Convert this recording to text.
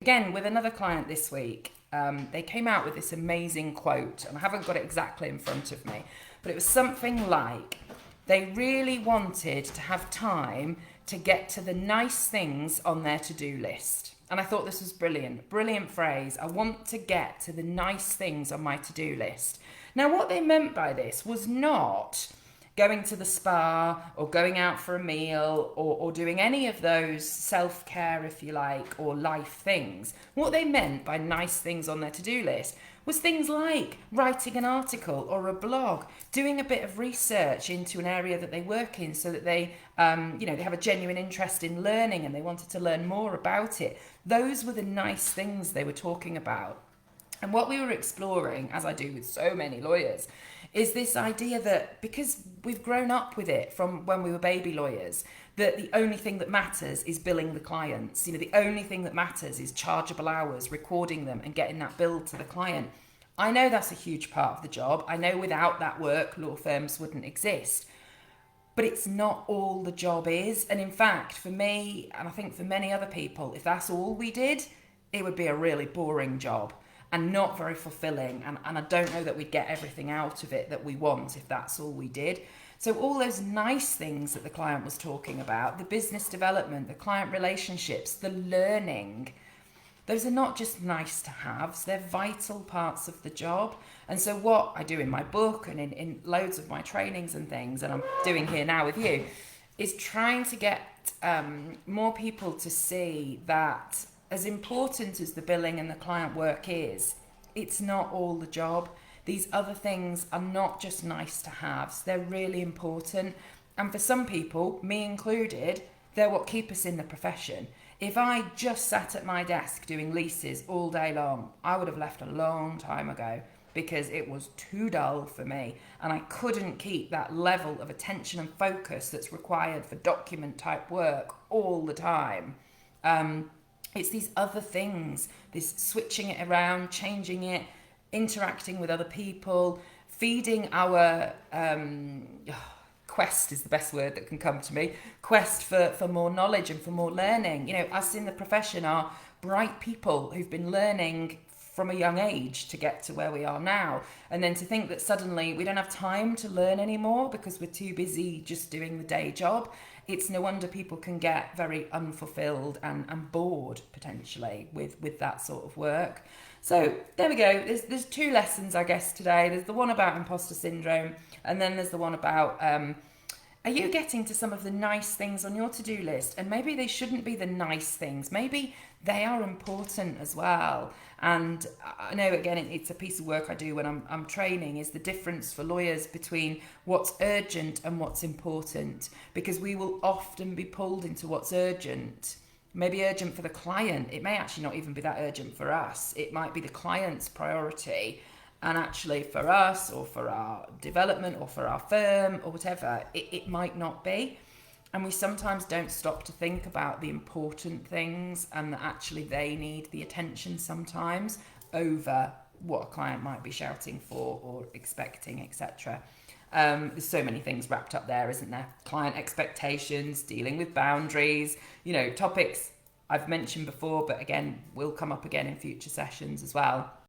Again, with another client this week, they came out with this amazing quote, and I haven't got it exactly in front of me, but it was something like, they really wanted to have time to get to the nice things on their to-do list. And I thought this was brilliant, brilliant phrase. I want to get to the nice things on my to-do list. Now, what they meant by this was not going to the spa or going out for a meal or doing any of those self-care, if you like, or life things. What they meant by nice things on their to-do list was things like writing an article or a blog, doing a bit of research into an area that they work in so that they have a genuine interest in learning and they wanted to learn more about it. Those were the nice things they were talking about. And what we were exploring, as I do with so many lawyers, is this idea that because we've grown up with it from when we were baby lawyers, that the only thing that matters is billing the clients. The only thing that matters is chargeable hours, recording them and getting that bill to the client. I know that's a huge part of the job. I know without that work, law firms wouldn't exist. But it's not all the job is. And in fact, for me, and I think for many other people, if that's all we did, it would be a really boring job and not very fulfilling. And I don't know that we'd get everything out of it that we want if that's all we did. So all those nice things that the client was talking about, the business development, the client relationships, the learning, those are not just nice to haves, they're vital parts of the job. And so what I do in my book and in loads of my trainings and things, and I'm doing here now with you, is trying to get more people to see that as important as the billing and the client work is, it's not all the job. These other things are not just nice to haves, they're really important. And for some people, me included, they're what keep us in the profession. If I just sat at my desk doing leases all day long, I would have left a long time ago because it was too dull for me and I couldn't keep that level of attention and focus that's required for document type work all the time. It's these other things, this switching it around, changing it, interacting with other people, feeding our quest is the best word that can come to me, quest for more knowledge and for more learning. Us in the profession are bright people who've been learning from a young age to get to where we are now. And then to think that suddenly we don't have time to learn anymore because we're too busy just doing the day job. It's no wonder people can get very unfulfilled and bored potentially with that sort of work. So there we go. There's two lessons, I guess, today. There's the one about imposter syndrome, and then there's the one about are you getting to some of the nice things on your to-do list? And maybe they shouldn't be the nice things. Maybe they are important as well. And I know, again, it's a piece of work I do when I'm training, is the difference for lawyers between what's urgent and what's important. Because we will often be pulled into what's urgent. Maybe urgent for the client. It may actually not even be that urgent for us. It might be the client's priority. And actually for us or for our development or for our firm or whatever, it might not be. And we sometimes don't stop to think about the important things and that actually they need the attention sometimes over what a client might be shouting for or expecting, etc. There's so many things wrapped up there, isn't there? Client expectations, dealing with boundaries, topics I've mentioned before, but again, will come up again in future sessions as well.